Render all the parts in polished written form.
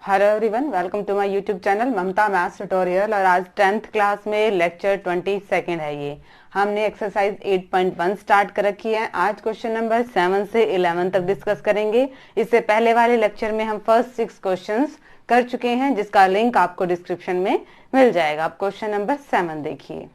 Hello everyone, welcome to my YouTube channel Mamta maths tutorial. और आज 10th class में lecture 22 है। ये हमने एक्सरसाइज 8.1 स्टार्ट कर रखी है। आज क्वेश्चन नंबर 7 से 11 तक डिस्कस करेंगे। इससे पहले वाले लेक्चर में हम फर्स्ट 6 क्वेश्चंस कर चुके हैं, जिसका लिंक आपको डिस्क्रिप्शन में मिल जाएगा। आप क्वेश्चन नंबर 7 देखिए।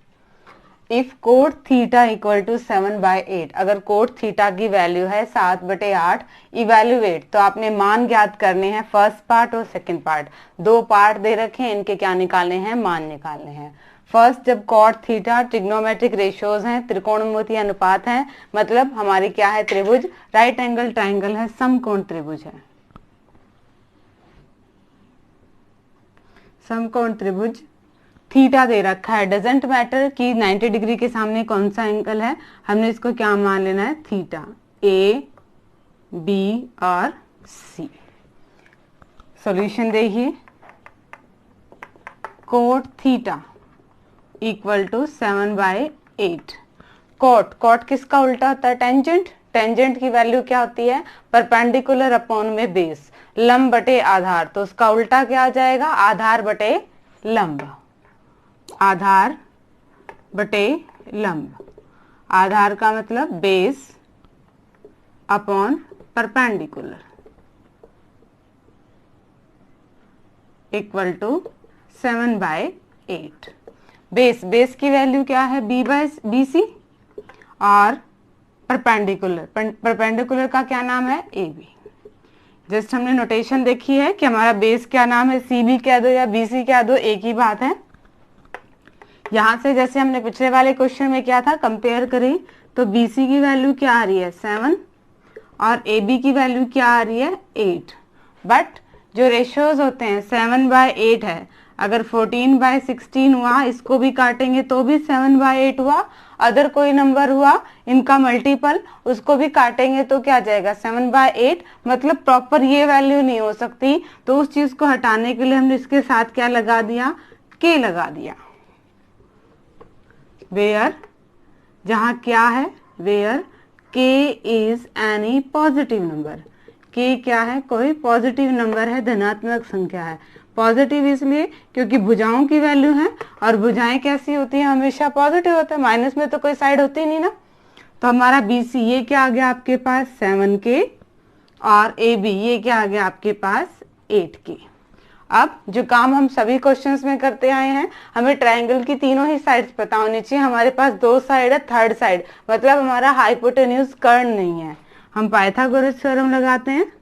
If cot theta equal to 7/8, अगर कोट थीटा की वैल्यू है 7/8, इवेल्युएट, तो आपने मान ज्ञात करने हैं फर्स्ट पार्ट और सेकंड पार्ट। दो पार्ट दे रखे हैं, इनके क्या निकालने हैं, मान निकालने हैं। फर्स्ट, जब कॉट थीटा ट्रिग्नोमेट्रिक रेशियोज हैं, त्रिकोणमितीय अनुपात है, मतलब हमारी क्या है, त्रिभुज, राइट एंगल ट्राइंगल है, समकोण त्रिभुज है, समकोण त्रिभुज। थीटा दे रखा है, डजेंट मैटर कि 90 डिग्री के सामने कौन सा एंगल है, हमने इसको क्या मान लेना है, थीटा। ए, बी और सी। सॉल्यूशन देखिए, cot theta equal to 7/8। Cot किसका उल्टा होता है, टेंजेंट। टेंजेंट की वैल्यू क्या होती है, परपेंडिकुलर अपॉन में बेस, लंब बटे आधार, तो उसका उल्टा क्या आ जाएगा, आधार बटे लंब। आधार बटे लंब, आधार का मतलब base upon perpendicular equal to 7/8। Base की वैल्यू क्या है, BC, और परपेंडिकुलर का क्या नाम है, AB। जस्ट हमने नोटेशन देखी है कि हमारा बेस क्या नाम है, CB कह दो या BC कह दो, एक ही बात है। यहां से जैसे हमने पिछले वाले क्वेश्चन में क्या था, कंपेयर करें तो BC की वैल्यू क्या आ रही है, 7, और AB की वैल्यू क्या आ रही है, 8। बट जो रेशियोज होते हैं 7/8 है, अगर 14/16 हुआ, इसको भी काटेंगे तो भी 7/8 हुआ, अदर कोई नंबर हुआ इनका मल्टीपल, उसको भी काटेंगे तो क्या जाएगा, 7/8। मतलब प्रॉपर ये वैल्यू नहीं हो सकती, तो उस चीज को हटाने के लिए हमने इसके साथ क्या लगा दिया, K लगा दिया। वेयर, जहां क्या है, where K is any positive number. K क्या है, कोई पॉजिटिव नंबर है, धनात्मक संख्या है। पॉजिटिव इसलिए क्योंकि भुजाओं की वैल्यू है, और भुजाएं कैसी होती है, हमेशा पॉजिटिव होता है, माइनस में तो कोई साइड होती नहीं ना। तो हमारा BC ये क्या आ गया आपके पास, 7K, और AB ये क्या आ गया आपके पास, 8K। अब जो काम हम सभी क्वेश्चंस में करते आए हैं, हमें ट्रायंगल की तीनों ही साइड्स पता होनी चाहिए। हमारे पास दो साइड है, थर्ड साइड मतलब हमारा हाइपोटेन्यूज कर्ण नहीं है। हम पाइथागोरस थ्योरम लगाते हैं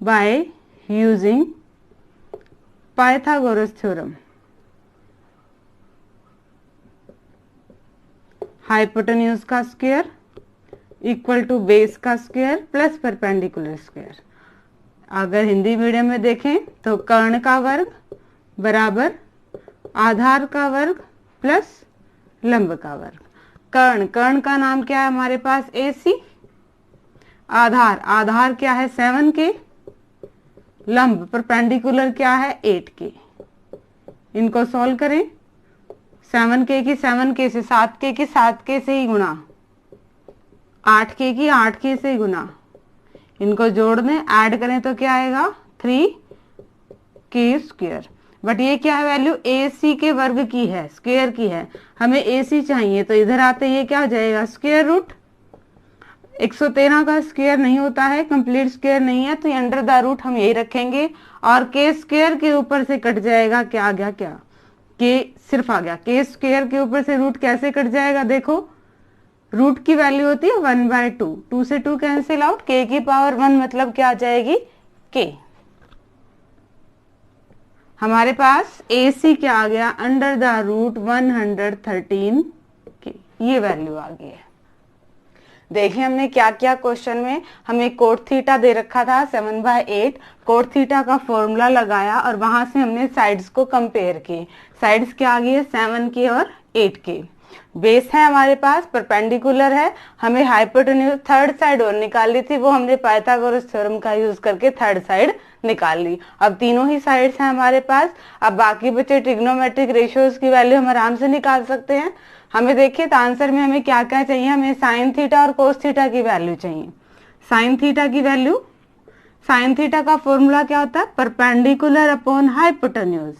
by using Pythagoras theorem. Hypotenuse का स्क्वायर इक्वल टू बेस का स्क्वायर प्लस परपेंडिकुलर स्क्वायर। अगर हिंदी मीडियम में देखें तो कर्ण का वर्ग बराबर आधार का वर्ग प्लस लंब का वर्ग। कर्ण का नाम क्या है हमारे पास, AC। आधार क्या है, 7K। लंब परपेंडिकुलर क्या है, 8K। इनको सॉल्व करें, 7K की 7K से, 7K की 7K से ही गुणा, 8K की 8K से ही गुणा, इनको जोड़ दें, ऐड करें तो क्या आएगा, 3K²। बट ये क्या है, वैल्यू AC के वर्ग की है, स्क्वायर की है, हमें AC चाहिए, तो इधर आते ये क्या हो जाएगा, स्क्वायर रूट। 113 का स्क्वायर नहीं होता है, कंप्लीट स्क्वायर नहीं है, तो अंडर द रूट हम यही रखेंगे, और K² के ऊपर से कट जाएगा, क्या आ गया, क्या K सिर्फ आ गया, K² के ऊपर से रूट कैसे कट जाएगा, देखो रूट की वैल्यू होती है 1/2, 2 से 2 कैंसिल आउट, K की पावर 1 मतलब क्या आ जाएगी, K। हमारे पास AC क्या आ गया, अंडर द रूट 113K, ये वैल्यू आ गई है। देखिए हमने क्या किया क्वेश्चन में, हमें कोट थीटा दे रखा था 7/8, कोट थीटा का फॉर्मूला लगाया, और वहां से हमने साइड्स को कंपेयर की। साइड्स क्या आ गई है, 7K और 8K। बेस है हमारे पास, परपेंडिकुलर है, हमें हाइपोटेन्यूज थर्ड साइड और निकाली थी, वो हमने पाइथागोरस थ्योरम का यूज करके थर्ड साइड निकाल ली। अब तीनों ही साइड्स हैं हमारे पास। अब बाकी बचे ट्रिग्नोमेट्रिक रेशियोज की वैल्यू हम आराम से निकाल सकते हैं। हमें देखिए तो आंसर में हमें क्या क्या चाहिए, हमें साइन थीटा और कोस थीटा की वैल्यू चाहिए। साइन थीटा की वैल्यू साइन थीटा का फॉर्मूला क्या होता है? परपेंडिकुलर अपॉन हाइपोटेन्यूज,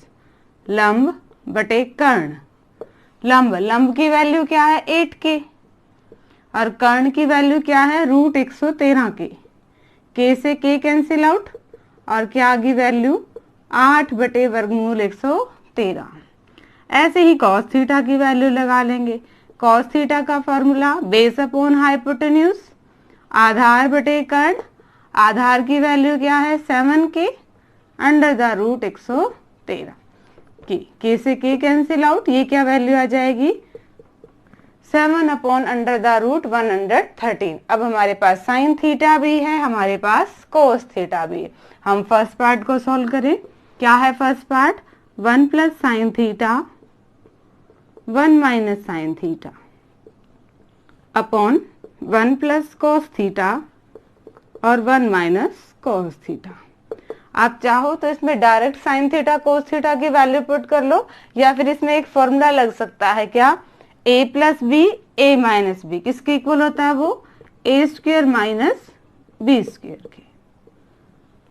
लंब बटे कर्ण। लंब की वैल्यू क्या है? 8k, और कर्ण की वैल्यू क्या है? √113k। k से k कैंसिल आउट, और क्या आ गई वैल्यू? 8 बटे वर्गमूल 113। ऐसे ही कॉस थीटा की वैल्यू लगा लेंगे। कॉस थीटा का फॉर्मूला बेस अपॉन हाइपोटेन्यूज, आधार बटे कर्ण। आधार की वैल्यू क्या है? 7k under the root 113। के से के कैंसिल आउट, ये क्या वैल्यू आ जाएगी? 7 अपॉन अंडर द रूट 113। अब हमारे पास साइन थीटा भी है, हमारे पास कोस थीटा भी है। हम फर्स्ट पार्ट को सॉल्व करें। क्या है first part? 1 plus sine theta 1 minus sine theta upon 1 plus cos theta और 1 माइनस कोस थीटा। आप चाहो तो इसमें direct sine theta cos theta की वैल्यू पुट कर लो, या फिर इसमें एक फॉर्मूला लग सकता है। क्या? a plus b a minus b किसके इक्वल होता है? वो a square minus b square के।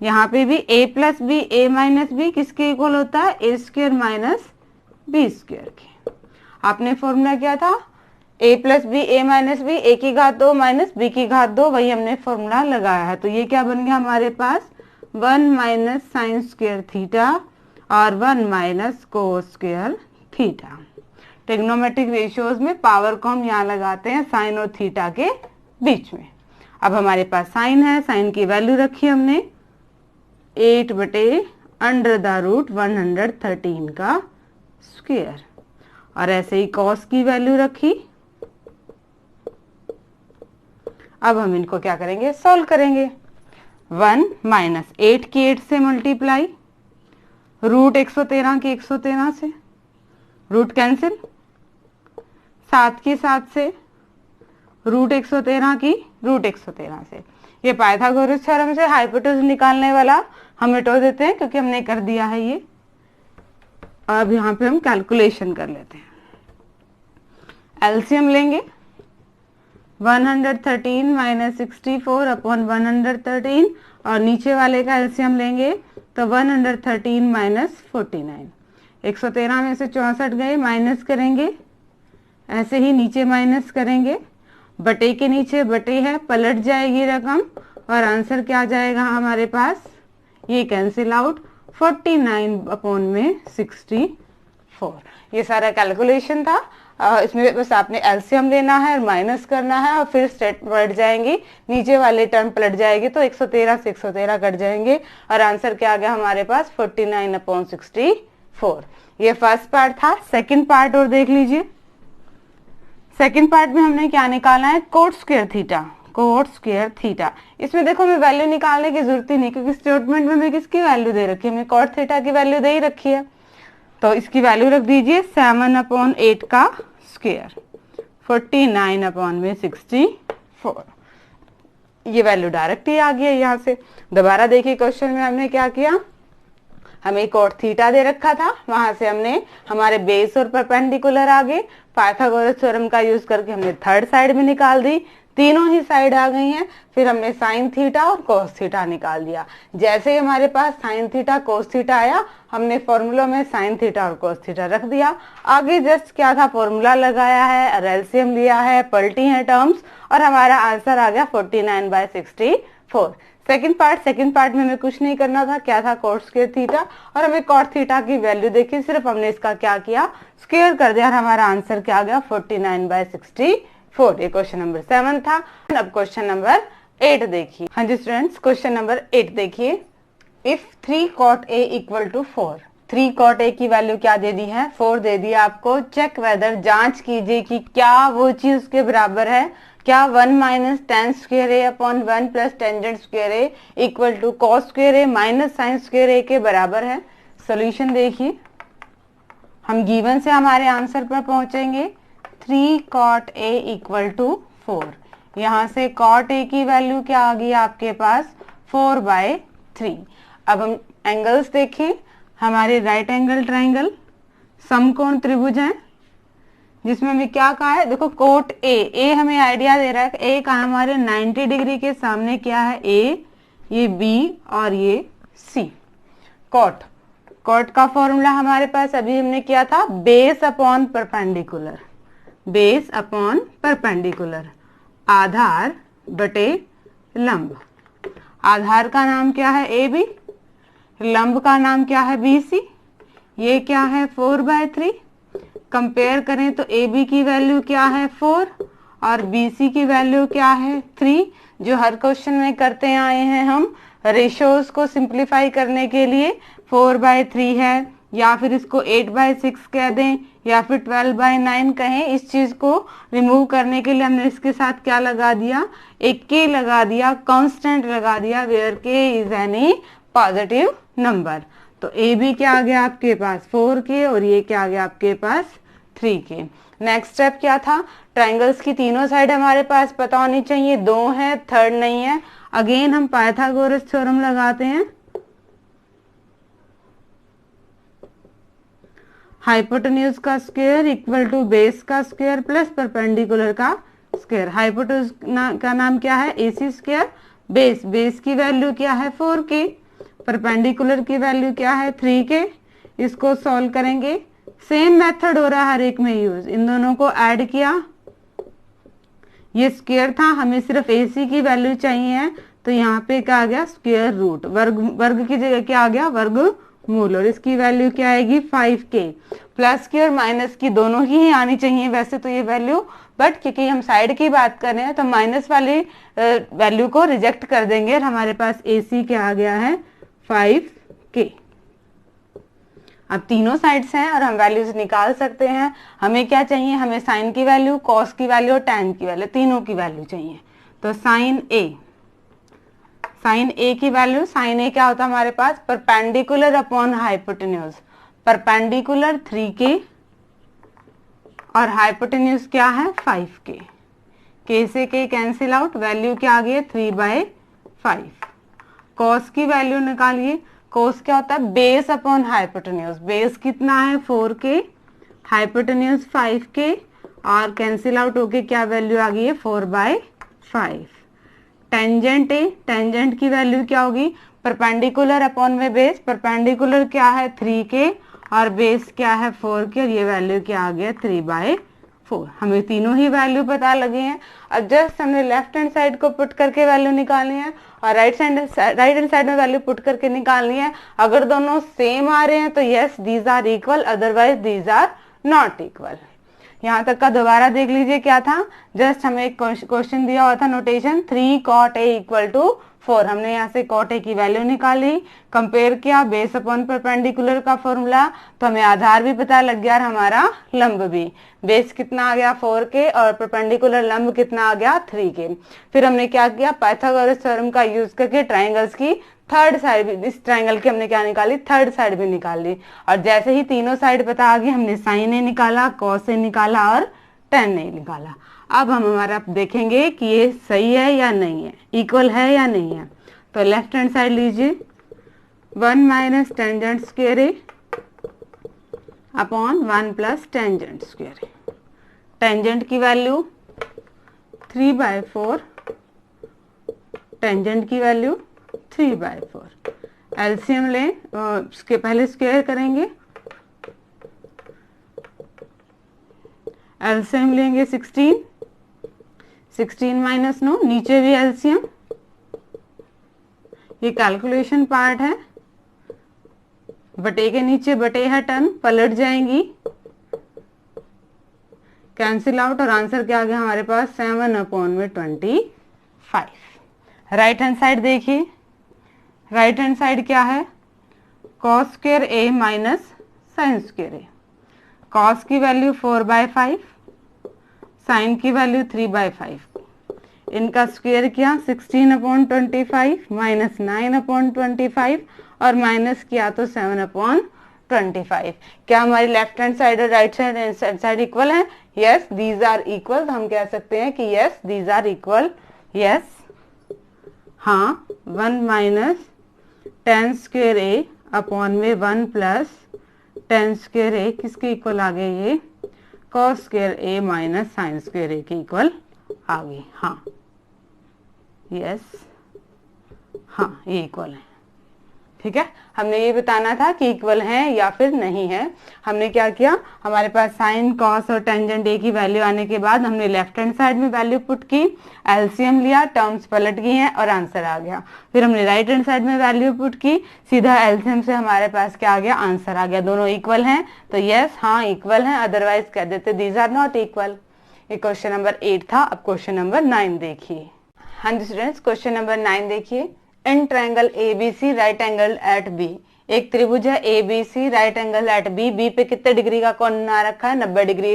यहाँ पे भी a plus b a minus b किसके इक्वल होता है? a square minus b square के। आपने फॉर्मूला क्या था? a plus b a minus b, a की घात 2 माइनस b की घात 2, वही हमने फॉर्मूला लगाया है। तो ये क्या बन गया हमारे पास? 1 माइनस साइन स्क्वेयर थीटा और 1 minus cos square theta. Trigonometric ratios में पावर को हम यहाँ लगाते हैं साइन और थीटा के बीच में। अब हमारे पास साइन है, साइन की वैल्यू रखी हमने 8 बटे अंडर द रूट 113 का स्क्वायर, और ऐसे ही कॉस की वैल्यू रखी। अब हम इनको क्या करेंगे? सॉल्व करेंगे। 1 माइनस 8 की 8 से मल्टीप्लाई, रूट 113 की 113 से, रूट कैंसिल, 7 की 7 से, रूट 113 की रूट 113 से। ये पाइथागोरस थ्योरम से हाइपोटेन्यूज निकालने वाला हम मिटा देते हैं क्योंकि हमने कर दिया है ये। अब यहाँ पे हम कैलकुलेशन कर लेते हैं। एलसीएम लेंगे 113 माइनस 64 अपॉन 113, और नीचे वाले का एलसीएम लेंगे तो 113 माइनस 49। 113 में से 64 गए, माइनस करेंगे, ऐसे ही नीचे माइनस करेंगे, बटे के नीचे बटे है, पलट जाएगी रकम, और आंसर क्या आ जाएगा हमारे पास? ये कैंसिल आउट, 49 अपॉन में 64। ये सारा कैलकुलेशन था। इसमें बस आपने एलसीएम लेना है और माइनस करना है, और फिर स्टेट पलट जाएंगी, नीचे वाले टर्म पलट जाएगी तो 113 से 113 कट जाएंगे, और आंसर क्या आ गया हमारे पास? 49 अपॉन 64। ये फर्स्ट पार्ट था। सेकंड पार्ट और देख लीजिए। सेकंड पार्ट में हमने क्या निकाला है? Coat square theta. Coat square theta, इसमें देखो हमें वैल्यू निकालने की जरूरत ही नहीं, क्योंकि स्टेटमेंट में हमें किसकी वैल्यू दे रखी है? हमें कोट थीटा की वैल्यू दे ही रखी है। तो इसकी वैल्यू रख दीजिए 7 अपॉन 8 का स्क्वायर, 49 अपॉन में 64। ये वैल्यू डायरेक्ट ही आ गई है यहाँ से। दोबारा देखिए क्वेश्चन में हमने क्या किया? हमें कोट थीटा दे रखा था, वहां से हमने हमारे बेस और परपेंडिकुलर आ गए, पाइथागोरस थ्योरम का यूज करके हमने थर्ड साइड में निकाल दी, तीनों ही साइड आ गई हैं। फिर हमने साइन थीटा और कोस थीटा निकाल दिया। जैसे ही हमारे पास साइन थीटा कोस थीटा आया, हमने फॉर्मूला में साइन थीटा और कोस थीटा रख दिया। आगे जस्ट क्या था? फॉर्मूला लगाया है और एलसीएम लिया है, पलटी है टर्म्स, और हमारा आंसर आ गया 49/64। सेकंड पार्ट में हमें कुछ नहीं करना था। क्या था? कोट स्क्वायर थीटा, और हमें कोट थीटा की वैल्यू देखी, सिर्फ हमने इसका क्या किया? स्क्वायर कर दिया, और हमारा आंसर क्या आ गया? 49/64। ये क्वेश्चन नंबर 7 था। अब क्वेश्चन नंबर 8 देखिए। हाँ जी स्टूडेंट्स, क्वेश्चन नंबर 8 देखिए। If 3 cot A equal to 4, 3 cot A की वैल्यू क्या दे दी है? 4 दे दिया आपको। चेक वेदर, जांच कीजिए कि क्या वो चीज उसके बराबर है। क्या 1 minus ten square A upon 1 plus tangent square A equal to cos square A minus sine square A के बराबर है? सोल्यूशन देखिए, हम गिवन से हमारे आंसर पर पहुंचेंगे। 3 cot A इक्वल टू 4, यहाँ से cot A की वैल्यू क्या आ गई आपके पास? 4/3। अब हम एंगल्स देखें। हमारे राइट एंगल ट्राइंगल समकोण त्रिभुज है, जिसमें हमें क्या कहा है? देखो कोट ए हमें आइडिया दे रहा है। ए का हमारे 90 डिग्री के सामने क्या है? ए, ये बी और ये सी। कॉट, कॉट का फॉर्मूला हमारे पास अभी हमने किया था base upon perpendicular, base upon perpendicular, आधार बटे लंब। आधार का नाम क्या है ए बी, लंब का नाम क्या है बी सी, ये क्या है 4/3। कंपेयर करें तो ए बी की वैल्यू क्या है 4 और बी सी की वैल्यू क्या है 3। जो हर क्वेश्चन में करते आए हैं हम, रेशियोज को सिंप्लीफाई करने के लिए 4/3 है, या फिर इसको 8/6 कह दें, या फिर 12/9 कहें। इस चीज को रिमूव करने के लिए हमने इसके साथ क्या लगा दिया, एक के लगा दिया, कांस्टेंट लगा दिया, वेयर के इज एनी पॉजिटिव नंबर। तो ए बी क्या आ गया आपके पास 4K और ये क्या आ गया आपके पास 3K। नेक्स्ट स्टेप क्या था, ट्रायंगल्स की तीनों साइड हमारे पास पता होनी चाहिए, 2 है, थर्ड नहीं है। अगेन हम पाइथागोरस थ्योरम लगाते हैं। हाइपोटेन्यूज का स्क्वायर इक्वल टू बेस का स्क्वायर प्लस परपेंडिकुलर का स्क्वायर। हाइपोटेन्यूज का नाम क्या है AC स्क्वायर, बेस, बेस की वैल्यू क्या है 4K, परपेंडिकुलर की वैल्यू क्या है 3K। इसको सॉल्व करेंगे, सेम मेथड हो रहा है हर एक में यूज, इन दोनों को ऐड किया, ये स्क्वायर था, हमें सिर्फ AC की वैल्यू चाहिए है, तो यहाँ पे क्या आ गया स्क्वायर रूट, वर्ग, वर्ग की जगह क्या आ गया वर्गमूल, और इसकी वैल्यू क्या आएगी 5K। प्लस की और माइनस की दोनों ही आनी चाहिए वैसे तो ये वैल्यू, बट क्योंकि हम साइड की बात कर रहे हैं तो माइनस वाली वैल्यू को रिजेक्ट कर देंगे, और हमारे पास AC क्या आ गया है 5K। अब तीनों साइड्स हैं और हम वैल्यूज निकाल सकते हैं। हमें क्या चाहिए, हमें साइन की वैल्यू, कॉस की वैल्यू और टैन की वैल्यू, तीनों की वैल्यू चाहिए। तो साइन ए की वैल्यू, साइन ए क्या होता है हमारे पास perpendicular upon hypotenuse, perpendicular 3K और हाइपोटेन्यूज क्या है 5K। K से K कैंसिल आउट, वैल्यू क्या आ गई 3/5। कॉस की वैल्यू निकालिए, कोस क्या होता है बेस अपॉन हाइपोटेन्यूज, बेस कितना है 4K, हाइपोटेन्यूज 5K, और कैंसिल आउट होके क्या वैल्यू आ गई है 4/5। टेंजेंट ए, टेंजेंट की वैल्यू क्या होगी परपेंडिकुलर अपॉन में बेस, परपेंडिकुलर क्या है 3K और बेस क्या है 4K, और ये वैल्यू क्या आ गया 3/4। हमें तीनों ही वैल्यू पता लगे हैं। अब जस्ट हमने लेफ्ट हैंड साइड को पुट करके वैल्यू निकालनी है और राइट हैंड साइड में वैल्यू पुट करके निकालनी है। अगर दोनों सेम आ रहे हैं तो yes these are equal, otherwise these are not equal. यहाँ तक का दोबारा देख लीजिए क्या था, जस्ट हमें एक क्वेश्चन दिया हुआ था notation 3 cot A equal to 4। हमने यहाँ से cot A की वैल्यू निकाली, कंपेयर किया बेस अपॉन परपेंडिकुलर का फॉर्मूला, तो हमें आधार भी पता लग गया और हमारा लंब भी। बेस कितना आ गया 4K और परपेंडिकुलर लंब कितना आ गया 3K। फिर हमने क्या किया पाइथागोरस थ्योरम का यूज करके ट्राइंगल्स की थर्ड साइड भी, इस ट्राइंगल की हमने क्या निकाली थर्ड साइड भी निकाल ली, और जैसे ही तीनों साइड पता आ गई हमने साइन ए निकाला, कॉस ए निकाला और टेन ए निकाला। अब हम हमारा देखेंगे कि ये सही है या नहीं है, इक्वल है या नहीं है। तो लेफ्ट हैंड साइड लीजिए 1 माइनस टेंजेंट स्क्वायर ए अपॉन 1 प्लस टेंजेंट स्क्वायर ए। टेंजेंट की वैल्यू 3/4, टेंजेंट की वैल्यू 3/4। एलसीएम लें, इसके पहले स्क्वायर करेंगे, एलसीएम लेंगे 16, 16 माइनस 9, नीचे भी एलसीएम, ये कैलकुलेशन पार्ट है, बटे के नीचे बटे है टर्म पलट जाएंगी, कैंसिल आउट, और आंसर क्या आ गया हमारे पास 7/25। राइट हैंड साइड देखिए, राइट हैंड साइड क्या है cos square A minus sine square A. Cos की वैल्यू 4/5, साइन की वैल्यू 3/5, इनका स्क्वायर किया 16/25 माइनस 9/25 और माइनस किया तो 7/25। क्या हमारी लेफ्ट हैंड साइड और राइट साइड इक्वल है? Yes these are equal. हम कह सकते हैं कि yes these are equal. Yes हाँ 1 माइनस टेन स्क्वायर ए अपॉन में 1 प्लस टेन स्क्वायर ए किसके इक्वल आ गए, ये cos square A minus sine square A के इक्वल आ गई। हाँ यस हाँ ये इक्वल है। ठीक है, हमने ये बताना था कि इक्वल है या फिर नहीं है। हमने क्या किया, हमारे पास साइन कॉस और टेंजेंट ए की वैल्यू आने के बाद हमने लेफ्ट हैंड साइड में वैल्यू पुट की, एलसीएम लिया, टर्म्स पलट गई हैं और आंसर आ गया। फिर हमने राइट हैंड साइड में वैल्यू पुट की, सीधा एलसीएम से हमारे पास क्या आ गया, आंसर आ गया। दोनों इक्वल हैं तो यस हाँ इक्वल है, अदरवाइज कह देते दीज आर नॉट इक्वल। ये क्वेश्चन नंबर 8 था। अब क्वेश्चन नंबर 9 देखिए। हाँ जी स्टूडेंट्स, क्वेश्चन नंबर 9 देखिए। In triangle ABC right angle at B, एक त्रिभुज है ABC right angle at B, B पे कितने डिग्री का कोण बना रखा है, 90 डिग्री,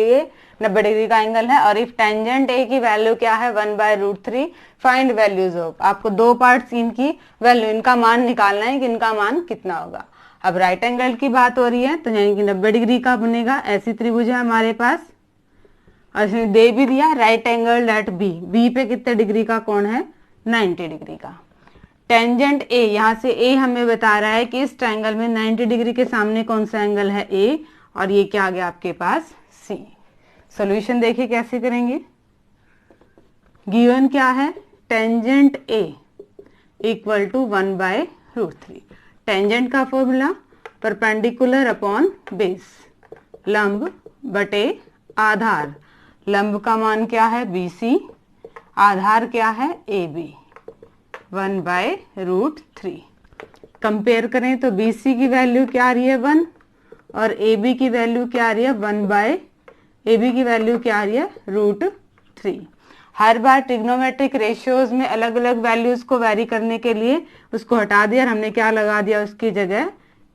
90 डिग्री का एंगल है। और इफ टेंजेंट ए की वैल्यू क्या है, 1/√3, फाइंड वैल्यूज ऑफ। आपको दो पार्ट्स इनकी वैल्यू, इनका मान निकालना है कि इनका मान कितना होगा। अब राइट एंगल की बात हो रही है तो यानी कि 90 डिग्री का बनेगा। ऐसी त्रिभुज है हमारे पास और इसने दे भी दिया right angle at B, B पे कितने डिग्री का कोण है, 90 डिग्री का। टेंजेंट ए, यहाँ से ए हमें बता रहा है कि इस ट्रायंगल में 90 डिग्री के सामने कौन सा एंगल है, ए, और ये क्या आ गया आपके पास, सी। सॉल्यूशन देखिए कैसे करेंगे। गिवन क्या है, tangent A equal to 1/√3। Tangent का फॉर्मूला परपेंडिकुलर अपॉन बेस, लंब बटे आधार। लंब का मान क्या है, BC, आधार क्या है, AB, 1/√3। कंपेयर करें तो BC की वैल्यू क्या आ रही है, 1, और AB की वैल्यू क्या आ रही है, AB की वैल्यू क्या आ रही है, √3। हर बार ट्रिग्नोमेट्रिक रेशियोज में अलग अलग वैल्यूज को वेरी करने के लिए उसको हटा दिया और हमने क्या लगा दिया, उसकी जगह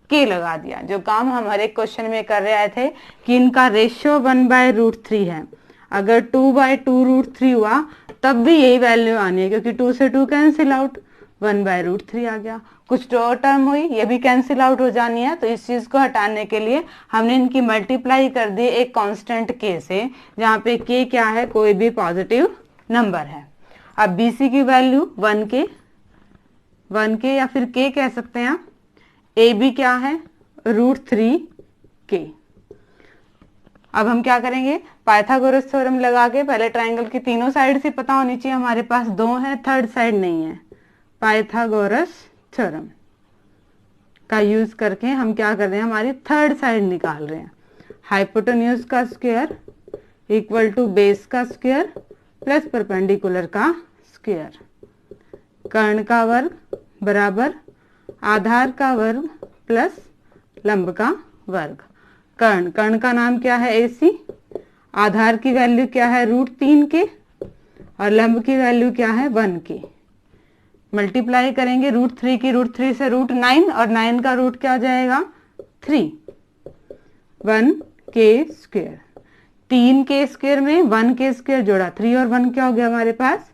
K लगा दिया। जो काम हम हर एक क्वेश्चन में कर रहे थे कि इनका रेशियो 1/√3 है, अगर 2/2√3 हुआ तब भी यही वैल्यू आनी है, क्योंकि 2 से 2 कैंसिल आउट, 1/√3 आ गया। कुछ दो टर्म हुई, ये भी कैंसिल आउट हो जानी है, तो इस चीज को हटाने के लिए हमने इनकी मल्टीप्लाई कर दी एक कांस्टेंट K से, जहाँ पे K क्या है, कोई भी पॉजिटिव नंबर है। अब BC की वैल्यू 1K या फिर K कह सकते हैं आप। AB क्या है, √3K। अब हम क्या करेंगे, पाइथागोरस थ्योरम लगा के, पहले ट्रायंगल की तीनों साइड से पता होनी चाहिए, हमारे पास 2 है, थर्ड साइड नहीं है। पाइथागोरस थ्योरम का यूज करके हम क्या कर रहे हैं, हमारी थर्ड साइड निकाल रहे हैं। हाइपोटेन्यूज का स्क्वायर इक्वल टू बेस का स्क्वायर प्लस परपेंडिकुलर का स्क्वायर, कर्ण का वर्ग बराबर आधार का वर्ग प्लस लंब का वर्ग। कर्ण का नाम क्या है, AC, आधार की वैल्यू क्या है, √3K, और लंब की वैल्यू क्या है, 1K। मल्टीप्लाई करेंगे √3 की √3 से √9, और 9 का रूट क्या हो जाएगा, 3, 1K²। 3K² में 1K² जोड़ा, 3 और 1 क्या हो गया हमारे पास,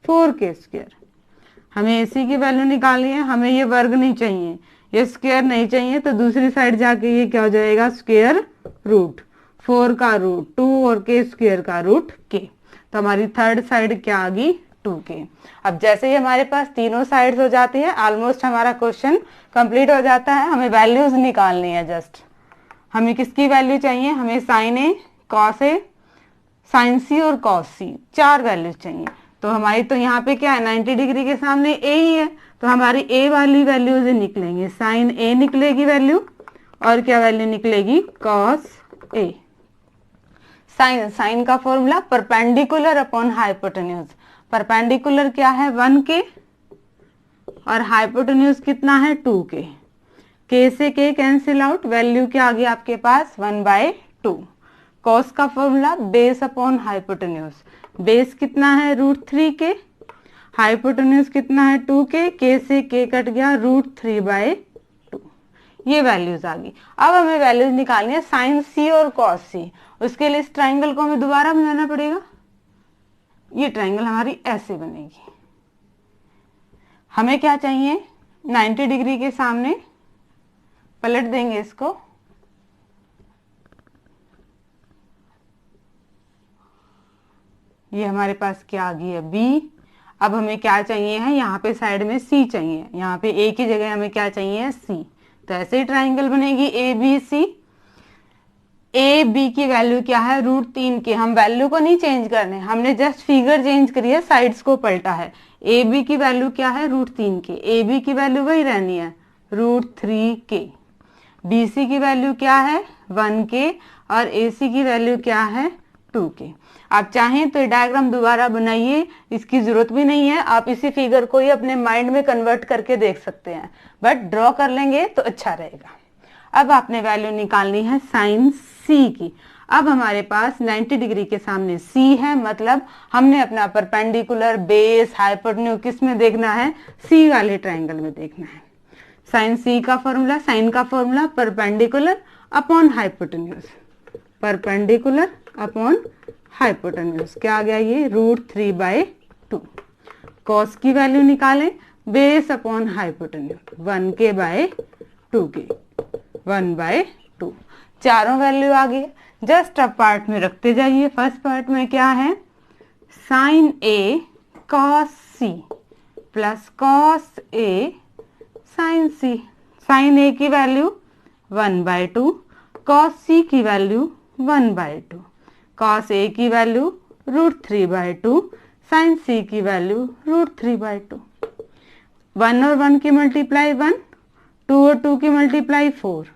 4K²। हमें AC की वैल्यू निकालनी है, हमें ये वर्ग नहीं चाहिए, ये स्क्वायर नहीं चाहिए, तो दूसरी साइड जाके ये क्या हो जाएगा, स्क्वायर रूट, 4 का रूट 2 और K² का रूट K। तो हमारी थर्ड साइड क्या आ गई, 2K। अब जैसे ही हमारे पास तीनों साइड्स हो जाती है, ऑलमोस्ट हमारा क्वेश्चन कंप्लीट हो जाता है। हमें वैल्यूज निकालनी है जस्ट। हमें किसकी वैल्यू चाहिए, हमें sine A, cos A, sine C और कॉस C, 4 वैल्यूज चाहिए। तो हमारी तो यहाँ पे क्या है, 90 डिग्री के सामने A ही है, तो हमारी A वाली वैल्यूज निकलेंगे, साइन A निकलेगी वैल्यू, और क्या वैल्यू निकलेगी, कॉस A। साइन का formula perpendicular upon hypotenuse. Perpendicular क्या है, 1K, और हाइपोटेन्यूज कितना है, 2K। K से K कैंसिल आउट, वैल्यू क्या आ गई आपके पास, 1/2। कॉस का formula base upon hypotenuse, base कितना है, √3K, हाइपोटेन्यूज कितना है, 2K, K से K कट गया, √3/2। ये वैल्यूज आ गई। अब हमें वैल्यूज निकालनी है साइन C और कॉस C। उसके लिए इस ट्रायंगल को हमें दोबारा बनाना पड़ेगा। ये ट्रायंगल हमारी ऐसे बनेगी। हमें क्या चाहिए, 90 डिग्री के सामने पलट देंगे इसको, ये हमारे पास क्या आ गई है, B। अब हमें क्या चाहिए है, यहाँ पे साइड में C चाहिए, यहाँ पे A की जगह हमें क्या चाहिए, C। तो ऐसे ही ट्रायंगल बनेगी ABC। AB की वैल्यू क्या है, √3K। हम वैल्यू को नहीं चेंज करने, हमने जस्ट फिगर चेंज करी है, साइड्स को पलटा है। ए बी की वैल्यू क्या है, √3 के, ए बी की वैल्यू वही रहनी है √3 के, बी सी की वैल्यू क्या है 1 के, और ए सी की वैल्यू क्या है 2 के। आप चाहें तो डायग्राम दोबारा बनाइए, इसकी जरूरत भी नहीं है, आप इसी फिगर को ही अपने माइंड में कन्वर्ट करके देख सकते हैं, बट ड्रॉ कर लेंगे तो अच्छा रहेगा। अब आपने वैल्यू निकालनी है साइन सी की। अब हमारे पास 90 डिग्री के सामने सी है, मतलब हमने अपना परपेंडिकुलर, बेस, हाइपोटेन्यूज किस में देखना है, सी वाले ट्राइंगल में देखना है। साइन सी का फॉर्मूला, साइन का formula perpendicular upon hypotenuse, perpendicular upon hypotenuse क्या आ गया ये √3/2। कॉस की वैल्यू निकालें, बेस अपॉन हाइपोटेन्यूज 1 के बाय 2 के, 1/2। चारों वैल्यू आ गई, जस्ट अब पार्ट में रखते जाइए। फर्स्ट पार्ट में क्या है, sign A cos C plus cos A sign C. Sign ए की वैल्यू 1/2, कॉस सी की वैल्यू 1/2, कॉस ए की वैल्यू √3/2, साइन सी की वैल्यू √3/2। 1 और 1 की मल्टीप्लाई 1, 2 और 2 की मल्टीप्लाई 4,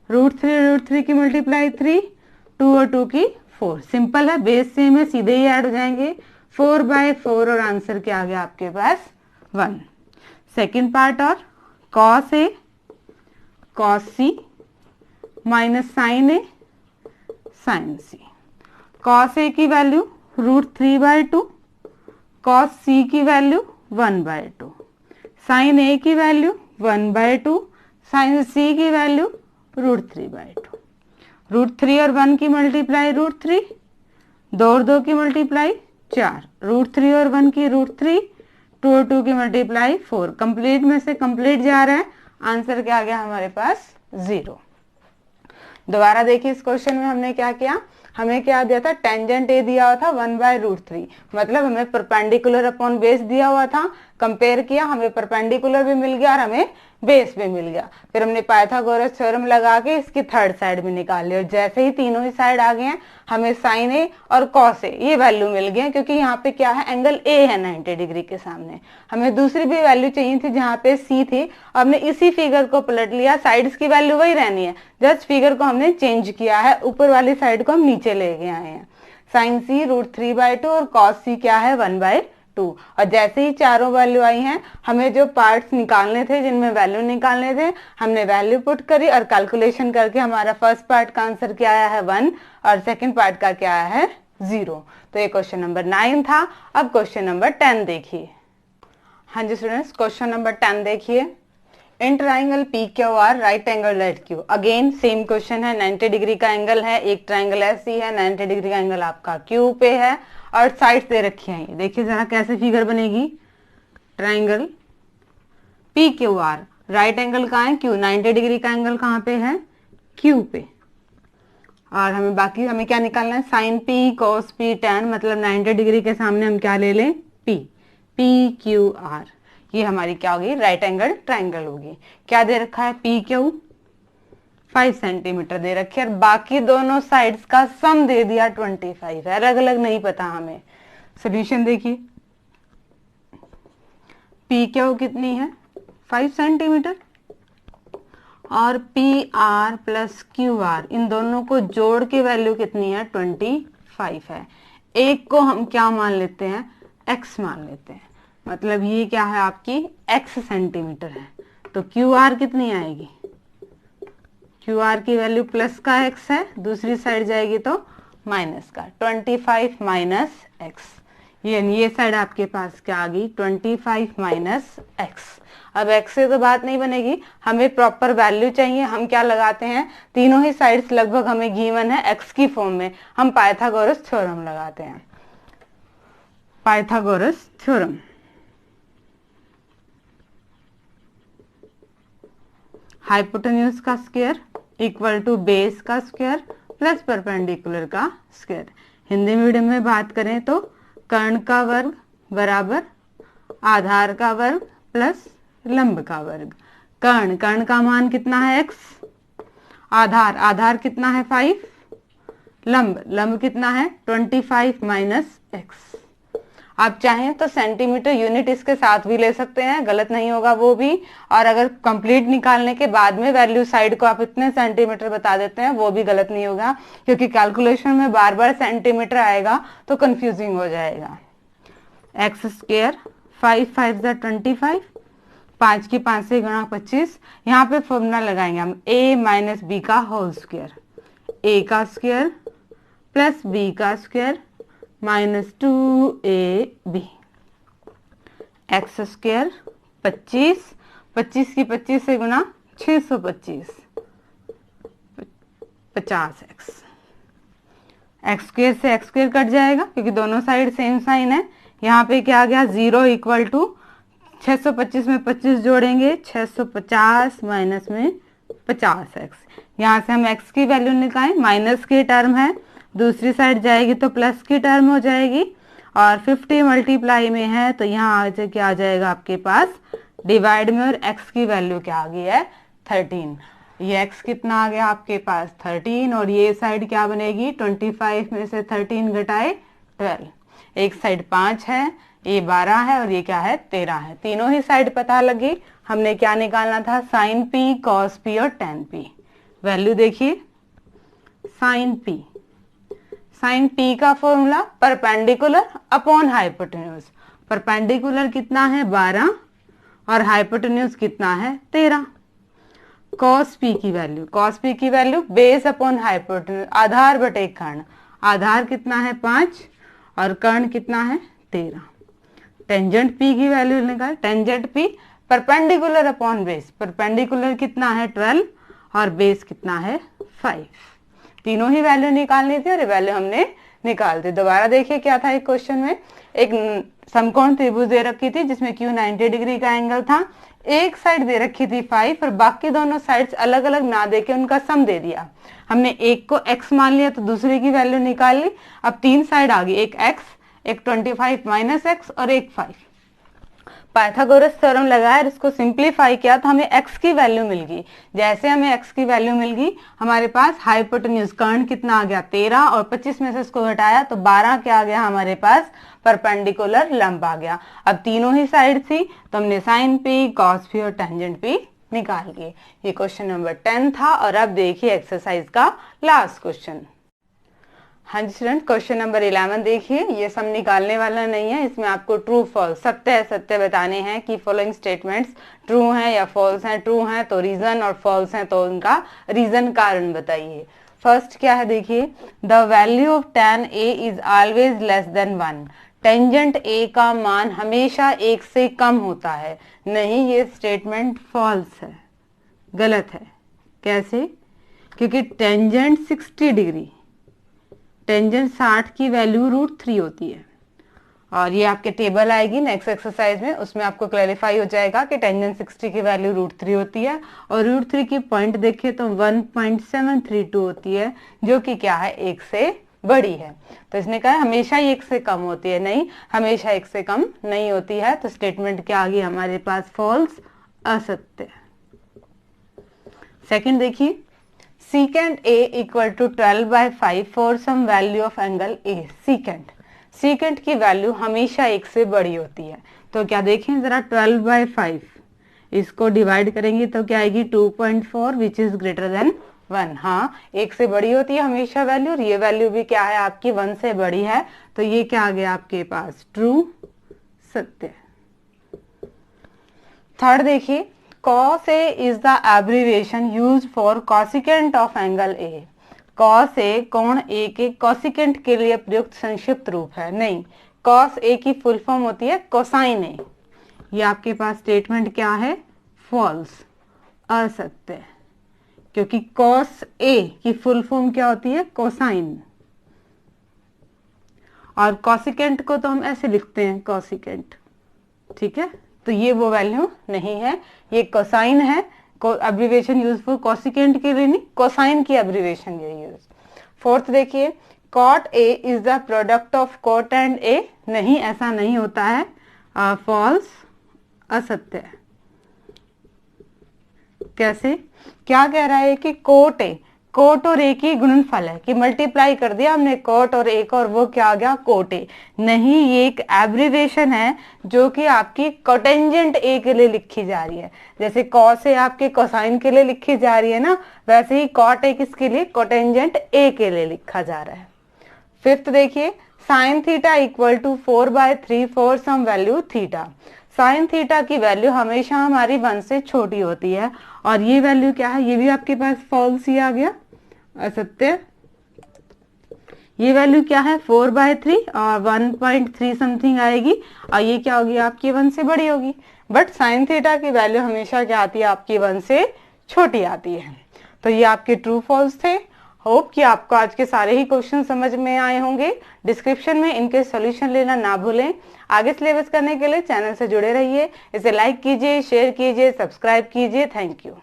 √3 की मल्टीप्लाई 3, 2 और 2 की 4। सिंपल है, बेस सेम है, सीधे ही ऐड हो जाएंगे 4/4, और आंसर क्या आ गया आपके पास 1। सेकेंड पार्ट, और cos A cos C minus sign A sign C. Cos A की वैल्यू √3/2, कॉस सी की वैल्यू 1/2, साइन ए की वैल्यू 1/2, साइन सी की वैल्यू √3/2। √3 और 1 की मल्टीप्लाई √3, 2 और 2 की मल्टीप्लाई 4, √3 और 1 की √3, 2 और 2 की मल्टीप्लाई 4। कंप्लीट में से कंप्लीट जा रहा है, आंसर क्या आ गया हमारे पास 0। दोबारा देखिए, इस क्वेश्चन में हमने क्या किया, हमें क्या दिया था, टेंजेंट ए दिया हुआ था 1/√3, मतलब हमें परपेंडिकुलर अपॉन बेस दिया हुआ था, कंपेयर किया, हमें परपेंडिकुलर भी मिल गया और हमें बेस भी मिल गया। फिर हमने पाइथागोरस थ्योरम लगा के इसकी थर्ड साइड भी निकाल लिया, और जैसे ही तीनों ही साइड आ गए हैं, हमें साइन ए और कॉस ए ये वैल्यू मिल गई है, क्योंकि यहाँ पे क्या है, एंगल ए है 90 डिग्री के सामने। हमें दूसरी भी वैल्यू चाहिए थी जहाँ पे सी थी, हमने इसी फिगर को पलट लिया, साइड्स की वैल्यू वही रहनी है, जस्ट फिगर को हमने चेंज किया है, ऊपर वाली साइड को हम नीचे ले गए आए हैं। साइन सी √3/2 और कॉस सी क्या है 1/2। और जैसे ही चारों वैल्यू आई हैं, हमें जो पार्ट्स निकालने थे, जिनमें वैल्यू निकालने थे, हमने वैल्यू पुट करी और कैलकुलेशन करके हमारा फर्स्ट पार्ट का आंसर क्या आया है 1, और सेकंड पार्ट का क्या आया है 0। तो ये क्वेश्चन नंबर 9 था। अब क्वेश्चन नंबर 10 देखिए। हाँ जी स्टूडेंट्स, क्वेश्चन नंबर 10 देखिए। In triangle PQR right angle at Q, again same question है, 90 डिग्री का एंगल है, एक ट्राइंगल ऐसी है, 90 डिग्री का एंगल आपका Q पे है, और साइड्स दे रखी हैं। देखिए जरा कैसे फिगर बनेगी। ट्राइंगल PQR, राइट एंगल कहाँ है Q, 90 डिग्री का एंगल कहाँ पे है Q पे, और हमें बाकी हमें क्या निकालना है, sign P cos P tan, मतलब 90 डिग्री के सामने हम क्या ले लें P, PQR, ये हमारी क्या होगी, राइट एंगल ट्राइंगल होगी। क्या दे रखा है, PQ 5 सेंटीमीटर दे रखी है, और बाकी दोनों साइड्स का सम दे दिया 25 है, अलग अलग नहीं पता हमें। सोल्यूशन देखिए, PQ कितनी है 5 सेंटीमीटर, और PR प्लस QR, इन दोनों को जोड़ के वैल्यू कितनी है 25 है। एक को हम क्या मान लेते हैं, X मान लेते हैं, मतलब ये क्या है आपकी X सेंटीमीटर है, तो QR कितनी आएगी, QR की वैल्यू प्लस का X है, दूसरी साइड जाएगी तो माइनस का, 25 माइनस X, ये साइड आपके पास क्या आ गई 25 माइनस X। अब X से तो बात नहीं बनेगी, हमें प्रॉपर वैल्यू चाहिए। हम क्या लगाते हैं, तीनों ही साइड्स लगभग हमें गिवन है X की फॉर्म में, हम पाइथागोरस थ्योरम लगाते हैं। पाइथागोरस थ्योरम, हाइपोटेन्यूज का स्क्वायर इक्वल टू बेस का स्क्वायर प्लस परपेंडिकुलर का स्क्वायर। हिंदी मीडियम में बात करें तो कर्ण का वर्ग बराबर आधार का वर्ग प्लस लंब का वर्ग। कर्ण का मान कितना है x, आधार कितना है 5, लंब कितना है 25 माइनस x। आप चाहें तो सेंटीमीटर यूनिट इसके साथ भी ले सकते हैं, गलत नहीं होगा वो भी। और अगर कंप्लीट निकालने के बाद में वैल्यू साइड को आप इतने सेंटीमीटर बता देते हैं, वो भी गलत नहीं होगा, क्योंकि कैलकुलेशन में बार बार सेंटीमीटर आएगा तो कंफ्यूजिंग हो जाएगा। एक्स स्क्वायर 5 5 25, 5 की 5 से गुणा 25। यहाँ पे फॉर्मूला लगाएंगे हम a माइनस बी का होल स्क्वायर, a का स्क्वायर प्लस b का square minus 2ab। X square 25, 25 की 25 से गुणा 625, 50x। एक्स स्क्वायर से एक्स स्क्वायर कट जाएगा क्योंकि दोनों साइड सेम साइन है। यहाँ पे क्या आ गया 0 इक्वल टू 625 में 25 जोड़ेंगे 650 माइनस में 50x। यहाँ से हम x की वैल्यू निकालें, माइनस की टर्म है, दूसरी साइड जाएगी तो प्लस की टर्म हो जाएगी, और 50 मल्टीप्लाई में है तो यहाँ आज क्या आ जाएगा आपके पास डिवाइड में, और x की वैल्यू क्या आ गई है 13। ये x कितना आ गया आपके पास 13, और ये साइड क्या बनेगी 25 में से 13 घटाए 12। एक साइड 5 है, ये 12 है, और ये क्या है 13 है। तीनों ही साइड पता लगी। हमने क्या निकालना था साइन p, कॉस p और टेन p। वैल्यू देखिए साइन p, साइन p का formula perpendicular upon hypotenuse. Perpendicular कितना है 12 और हाइपोटेन्यूज कितना है 13। कॉस p की वैल्यू, कॉस p की वैल्यू बेस अपॉन हाइपोटेन्यूज, आधार बटे कर्ण। आधार कितना है 5 और कर्ण कितना है 13। टेंजेंट p की वैल्यू निकाल, tangent p perpendicular upon base, perpendicular कितना है 12 और बेस कितना है 5। तीनों ही वैल्यू निकालनी थी और वैल्यू हमने निकाल दी। दोबारा देखिए क्या था एक क्वेश्चन में, एक समकोण त्रिभुज दे रखी थी जिसमें Q 90 डिग्री का एंगल था। एक साइड दे रखी थी 5 और बाकी दोनों साइड्स अलग अलग ना देके उनका सम दे दिया। हमने एक को x मान लिया तो दूसरे की वैल्यू निकाल ली। अब 3 साइड आ गई, एक x, एक 25 माइनस x और एक 5। पाइथागोरस थ्योरम लगाया और इसको सिंप्लीफाई किया तो हमें x की वैल्यू मिल गई। जैसे हमें x की वैल्यू मिल गई, हमारे पास हाइपोटेन्यूज कर्ण कितना आ गया 13, और 25 में से इसको घटाया तो 12 क्या आ गया हमारे पास परपेंडिकुलर लंब आ गया। अब तीनों ही साइड थी तो हमने साइन p, कॉस p और टेंजेंट p निकाल लिए। ये क्वेश्चन नंबर 10 था। और अब देखिए एक्सरसाइज का लास्ट क्वेश्चन। हाँ जी स्टूडेंट, क्वेश्चन नंबर 11 देखिए। ये सम निकालने वाला नहीं है, इसमें आपको ट्रू फॉल्स, सत्य असत्य बताने हैं कि फॉलोइंग स्टेटमेंट्स ट्रू हैं या फॉल्स हैं। ट्रू हैं तो रीजन और फॉल्स हैं तो उनका रीजन कारण बताइए। फर्स्ट क्या है देखिए, the value of tan a is always less than 1। Tangent a का मान हमेशा 1 से कम होता है। नहीं, ये स्टेटमेंट फॉल्स है, गलत है। कैसे? क्योंकि टेंजेंट 60 डिग्री, टेंजेंट 60 की वैल्यू √3 होती है। और ये आपके टेबल आएगी नेक्स्ट एक्सरसाइज में, उसमें आपको क्लैरिफाई हो जाएगा कि टेंजेंट 60 की वैल्यू √3 होती है। और √3 की पॉइंट देखें तो 1.732 होती है, जो कि क्या है 1 से बड़ी है। तो इसने कहा हमेशा 1 से कम होती है। नहीं, हमेशा 1 से कम नहीं होती है। तो स्टेटमेंट क्या आ गई हमारे पास फॉल्स, असत्य। सेकंड देखिए, secant A equal to 12/5 for some value of angle A। secant की वैल्यू हमेशा 1 से बड़ी होती है। तो क्या देखें जरा, 12/5 इसको डिवाइड करेंगे तो क्या आएगी 2.4 विच इज ग्रेटर देन 1। हाँ, 1 से बड़ी होती है हमेशा वैल्यू, और ये वैल्यू भी क्या है आपकी 1 से बड़ी है। तो ये क्या आ गया आपके पास ट्रू, सत्य। थर्ड देखिए, cos A is the abbreviation used for cosecant of angle A। cos A कोण A के cosecant के लिए प्रयुक्त संक्षिप्त रूप है। नहीं, cos A की फुल फॉर्म होती है cosine A। ये आपके पास स्टेटमेंट क्या है, फॉल्स, असत्य। क्योंकि cos A की फुल फॉर्म क्या होती है, कोसाइन। और cosecant को तो हम ऐसे लिखते हैं cosecant, ठीक है। तो ये वो वैल्यू नहीं है, ये कोसाइन है। एब्रीविएशन यूज फॉर कोसिकेंट के लिए नहीं, कोसाइन की एब्रीविएशन ये यूज। फोर्थ देखिए, cot A is the product of cot and A. नहीं, ऐसा नहीं होता है, फॉल्स, असत्य। कैसे? क्या कह रहा है कि कोट ए, कोट और ए की गुणनफल है कि मल्टीप्लाई कर दिया हमने कोट और ए को और वो क्या आ गया कोट ए। नहीं, ये एक एब्रिवेशन है जो कि आपकी कोटेंजेंट ए के लिए लिखी जा रही है। जैसे कॉस ए आपके कोसाइन के लिए लिखी जा रही है ना, वैसे ही कॉट ए किसके लिए, कोटेंजेंट ए के लिए लिखा जा रहा है। फिफ्थ देखिए, sine theta equal to 4/3 for some value theta. Sine theta की वैल्यू हमेशा हमारी 1 से छोटी होती है और ये वैल्यू क्या है, ये भी आपके पास फॉल्स ही आ गया, असत्य। ये वैल्यू क्या है 4/3 और 1.3 समथिंग आएगी और ये क्या होगी आपकी 1 से बड़ी होगी। बट साइन थीटा की वैल्यू हमेशा क्या आती है आपकी 1 से छोटी आती है। तो ये आपके ट्रू फॉल्स थे। होप कि आपको आज के सारे ही क्वेश्चन समझ में आए होंगे। डिस्क्रिप्शन में इनके सॉल्यूशन लेना ना भूलें। आगे सिलेबस करने के लिए चैनल से जुड़े रहिए। इसे लाइक कीजिए, शेयर कीजिए, सब्सक्राइब कीजिए। Thank you.